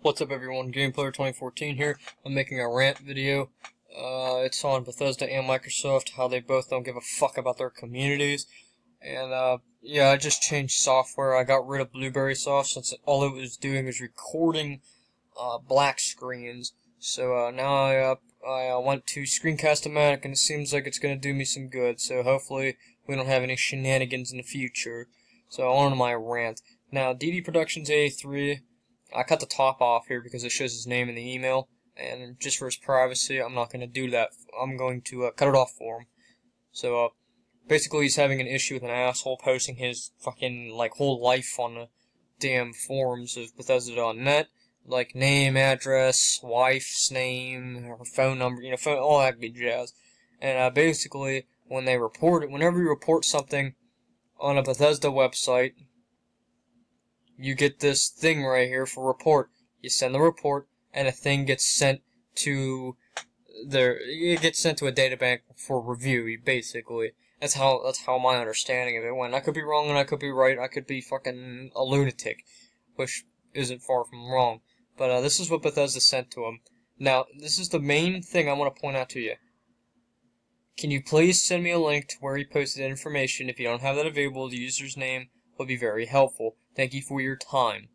What's up everyone, GamePlayer2014 here. I'm making a rant video. It's on Bethesda and Microsoft, how they both don't give a fuck about their communities. And yeah, I just changed software. I got rid of Blueberry Soft since all it was doing was recording black screens. So now I went to Screencast-O-Matic, and it seems like it's going to do me some good. So hopefully we don't have any shenanigans in the future. So on to my rant. Now, DD Productions A3, I cut the top off here because it shows his name in the email, and just for his privacy, I'm not going to do that. I'm going to cut it off for him. So, basically he's having an issue with an asshole posting his fucking, whole life on the damn forums of Bethesda.net, like name, address, wife's name, her phone number, all that good jazz. And, basically, when they report it, whenever you report something on a Bethesda website, you get this thing right here for report. You send the report, and a thing gets sent to it gets sent to a databank for review, basically. That's how my understanding of it went. I could be wrong and I could be right. I could be fucking a lunatic, which isn't far from wrong. But this is what Bethesda sent to him. Now, this is the main thing I want to point out to you. Can you please send me a link to where he posted information? If you don't have that available, the user's name would be very helpful. Thank you for your time.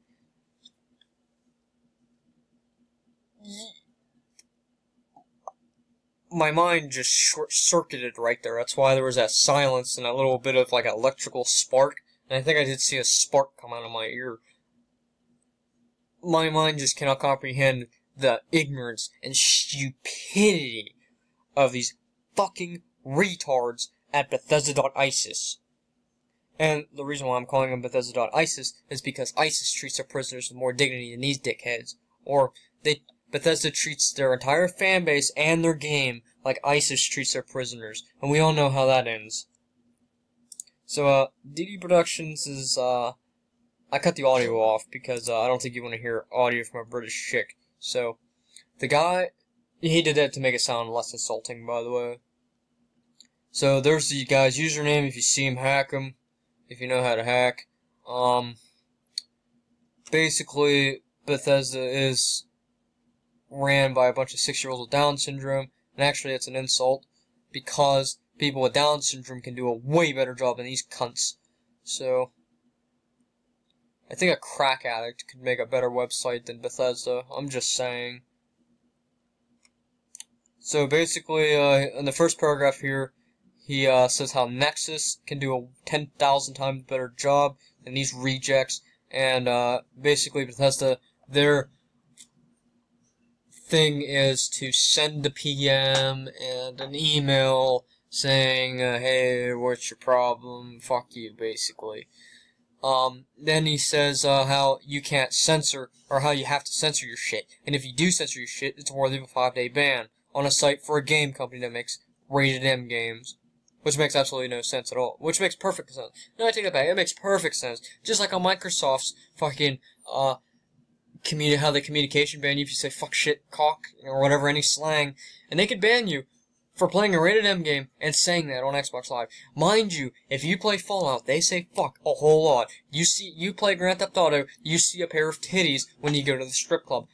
My mind just short-circuited right there. That's why there was that silence and a little bit of, an electrical spark. And I think I did see a spark come out of my ear. My mind just cannot comprehend the ignorance and stupidity of these fucking retards at Bethesda.ISIS. And the reason why I'm calling them Bethesda.ISIS is because ISIS treats their prisoners with more dignity than these dickheads. Or, Bethesda treats their entire fanbase and their game like ISIS treats their prisoners. And we all know how that ends. So, DD Productions is, I cut the audio off because, I don't think you want to hear audio from a British chick. So, the guy, he did that to make it sound less insulting, by the way. So, there's the guy's username. If you see him, hack him. If you know how to hack. Basically, Bethesda is ran by a bunch of 6-year-olds with Down syndrome, and actually it's an insult, because people with Down syndrome can do a way better job than these cunts. So, I think a crack addict could make a better website than Bethesda. I'm just saying. So basically, in the first paragraph here, he says how Nexus can do a 10,000 times better job than these rejects, and basically Bethesda, their thing is to send a PM and an email saying, hey, what's your problem? Fuck you, basically. Then he says how you can't censor, or how you have to censor your shit, and if you do censor your shit, it's worthy of a 5-day ban on a site for a game company that makes rated M games. Which makes absolutely no sense at all. Which makes perfect sense. No, I take that back. It makes perfect sense. Just like on Microsoft's fucking, how they communication ban you if you say fuck, shit, cock, or whatever, any slang. And they could ban you for playing a rated M game and saying that on Xbox Live. Mind you, if you play Fallout, they say fuck a whole lot. You play Grand Theft Auto, you see a pair of titties when you go to the strip club.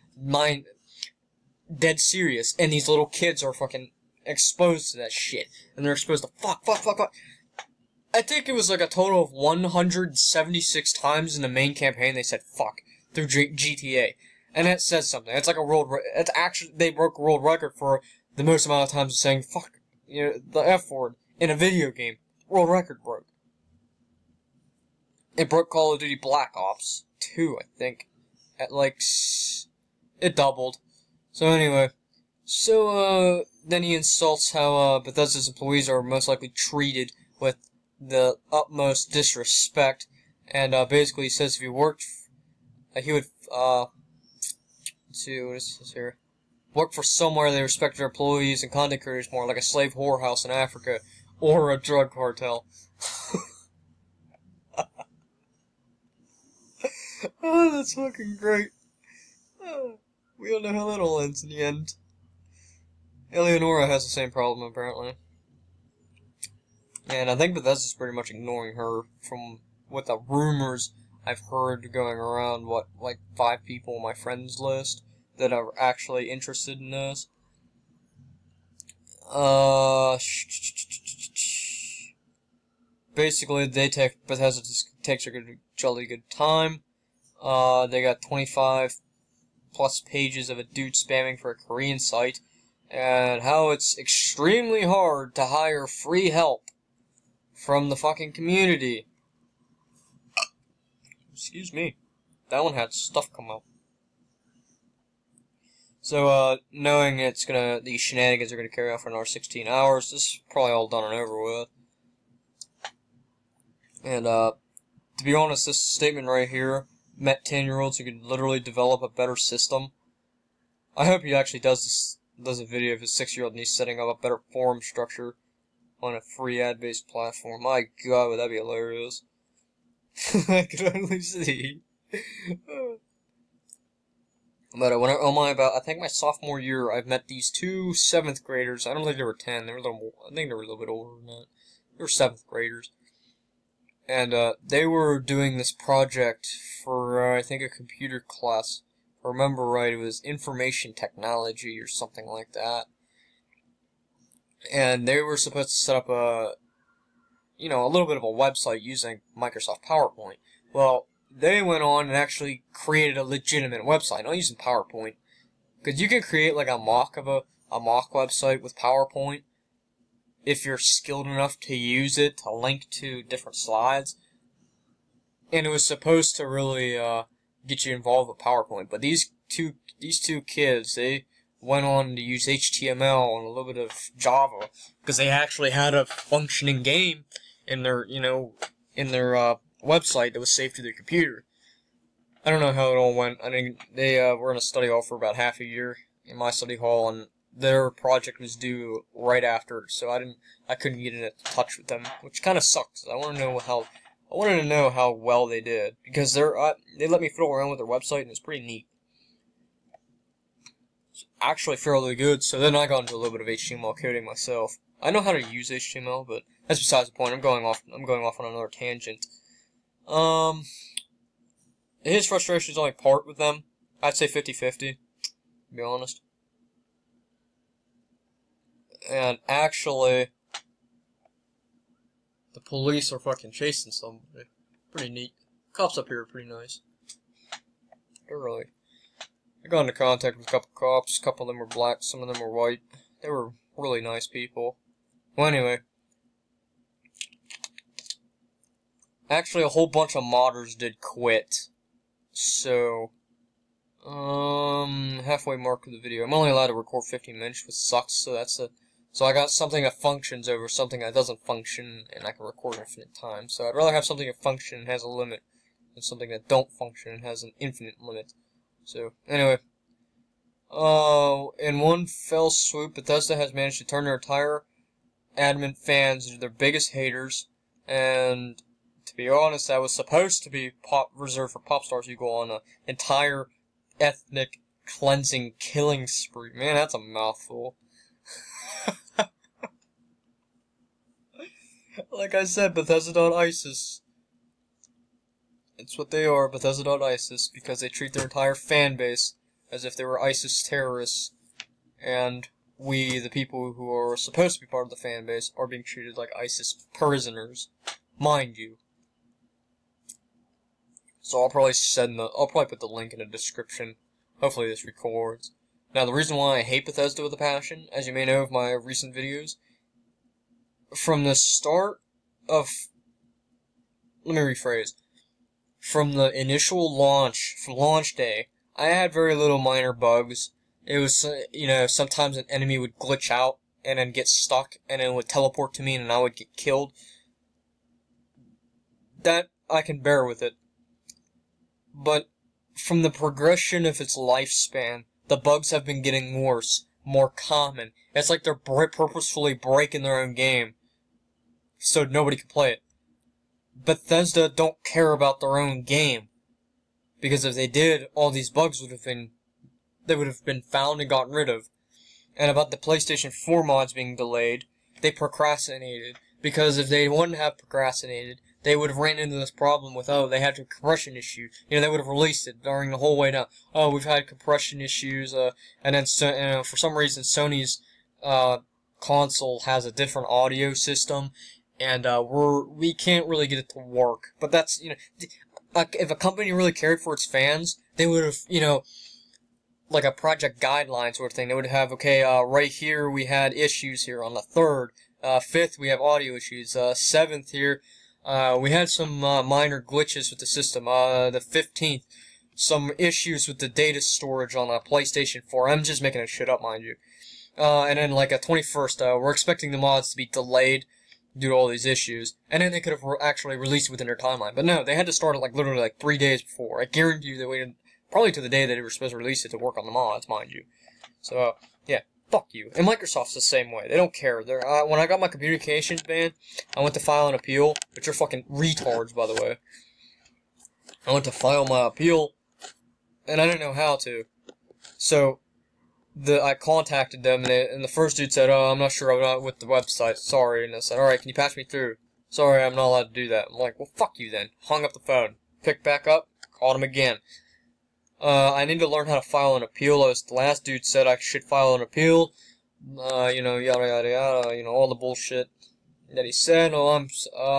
Dead serious. And these little kids are fucking exposed to that shit, and they're exposed to fuck. I think it was a total of 176 times in the main campaign they said fuck through GTA, and that says something. It's like a it's actually, they broke a world record for the most amount of times saying fuck, the F word in a video game. World record broke. It broke Call of Duty Black Ops 2, I think, at it doubled. So anyway. So, then he insults how, Bethesda's employees are most likely treated with the utmost disrespect, and, basically he says if he worked, he would, let's see, what is this here? Work for somewhere they respect their employees and content creators more, like a slave whorehouse in Africa, or a drug cartel. Oh, that's fucking great. We all know how that all ends in the end. Eleonora has the same problem, apparently. And I think Bethesda's pretty much ignoring her from what the rumors I've heard going around, like 5 people on my friends list that are actually interested in this. Basically, Bethesda takes a jolly good time. They got 25 plus pages of a dude spamming for a Korean site, and how it's extremely hard to hire free help from the fucking community. Excuse me. That one had stuff come out. So, knowing these shenanigans are gonna carry on for another 16 hours, this is probably all done and over with. And, to be honest, this statement right here met 10-year-olds who could literally develop a better system. I hope he actually does a video of his 6-year-old niece setting up a better forum structure on a free ad-based platform. My god, would that be hilarious. I could only see. But I think my sophomore year, I've met these 2 7th graders. I don't think they were 10. I think they were a little bit older than that. They were 7th graders. And, they were doing this project for, I think, a computer class. If I remember right, it was information technology or something like that. And they were supposed to set up a little bit of a website using Microsoft PowerPoint. Well, they went on and actually created a legitimate website, not using PowerPoint. Because you can create, like, a mock website with PowerPoint, if you're skilled enough to use it to link to different slides. And it was supposed to really get you involved with PowerPoint. But these two kids, they went on to use HTML and a little bit of Java because they actually had a functioning game in their website that was saved to their computer. I don't know how it all went. I mean, they were in a study hall for about half a year in my study hall, and their project was due right after, so I couldn't get in touch with them, which kind of sucks. I wanted to know how well they did, because they let me fiddle around with their website, and it's pretty neat. It's actually fairly good. So then I got into a little bit of HTML coding myself. I know how to use HTML, but that's besides the point. I'm going off on another tangent. His frustration is only part with them. I'd say 50-50, to be honest. And actually, the police are fucking chasing somebody. Pretty neat. Cops up here are pretty nice. I got into contact with a couple cops. A couple of them were black, some of them were white. They were really nice people. Well, anyway. Actually, a whole bunch of modders did quit. So, halfway mark of the video. I'm only allowed to record 15 minutes, which sucks, so I got something that functions over something that doesn't function, and I can record infinite time. So I'd rather have something that functions and has a limit than something that don't function and has an infinite limit. So, anyway. In one fell swoop, Bethesda has managed to turn their entire admin fans into their biggest haters, and to be honest, that was supposed to be reserved for pop stars who go on an entire ethnic cleansing killing spree. Man, that's a mouthful. Like I said, Bethesda.ISIS. It's what they are, Bethesda.ISIS, because they treat their entire fan base as if they were ISIS terrorists, and we, the people who are supposed to be part of the fan base, are being treated like ISIS prisoners. Mind you. So I'll probably put the link in the description. Hopefully this records. Now, the reason why I hate Bethesda with a passion, as you may know of my recent videos, from the start of... Let me rephrase. From the initial launch, from launch day, I had very little minor bugs. It was, sometimes an enemy would glitch out and then get stuck and then would teleport to me and I would get killed. That, I can bear with it. But from the progression of its lifespan, the bugs have been getting worse, more common. It's like they're purposefully breaking their own game so nobody can play it. Bethesda don't care about their own game. Because if they did, all these bugs would have been found and gotten rid of. And about the PlayStation 4 mods being delayed, they procrastinated. Because if they wouldn't have procrastinated, they would have ran into this problem with, oh, they had a compression issue. You know, they would have released it during the whole way down. Oh, we've had compression issues, and then for some reason Sony's console has a different audio system, and we can't really get it to work. But that's, you know, if a company really cared for its fans, they would have, you know, like a project guideline sort of thing. They would have, okay, right here we had issues here on the 3rd. 5th, we have audio issues. 7th here, we had some minor glitches with the system. The 15th, some issues with the data storage on a PlayStation 4. I'm just making this shit up, mind you. And then like a 21st, we're expecting the mods to be delayed due to all these issues. And then they could have actually released it within their timeline. But no, they had to start it like literally like 3 days before. I guarantee you they waited probably to the day that they were supposed to release it to work on the mods, mind you. So, yeah. Fuck you. And Microsoft's the same way. They don't care. When I got my communications ban, I went to file an appeal, which are fucking retards, by the way. I went to file my appeal, and I didn't know how to. So, I contacted them, and the first dude said, oh, I'm not sure, I'm not with the website, sorry. And I said, alright, can you pass me through? Sorry, I'm not allowed to do that. I'm like, well, fuck you then. Hung up the phone. Picked back up, called him again. I need to learn how to file an appeal. As the last dude said I should file an appeal. You know, yada yada yada, you know, all the bullshit that he said. Oh,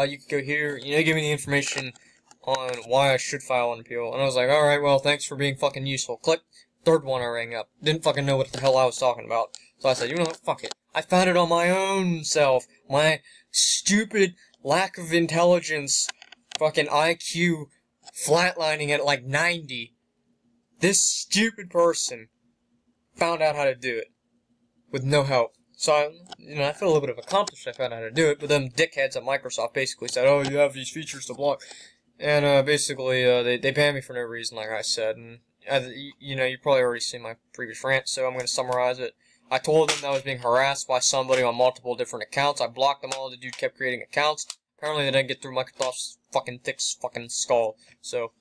you can go here. You know, give me the information on why I should file an appeal. And I was like, alright, well, thanks for being fucking useful. Click. 3rd one I rang up. Didn't fucking know what the hell I was talking about. So I said, you know what, fuck it. I found it on my own self. My stupid lack of intelligence, fucking IQ flatlining at like 90. This stupid person found out how to do it with no help. So, I feel a little bit of accomplished I found out how to do it, but them dickheads at Microsoft basically said, oh, you have these features to block. And, basically, they banned me for no reason, like I said. And, you know, you probably already seen my previous rant, so I'm going to summarize it. I told them that I was being harassed by somebody on multiple different accounts. I blocked them all. The dude kept creating accounts. Apparently, they didn't get through Microsoft's fucking thick fucking skull. So,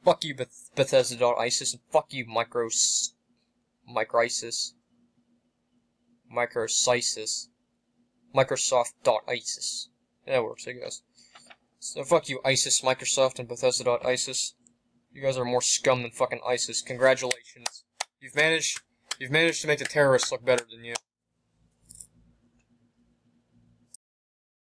fuck you, Bethesda.ISIS, and fuck you, Microisis. Microsoft.ISIS. That works, I guess. So fuck you, ISIS, Microsoft, and Bethesda.ISIS. You guys are more scum than fucking ISIS. Congratulations. You've managed to make the terrorists look better than you.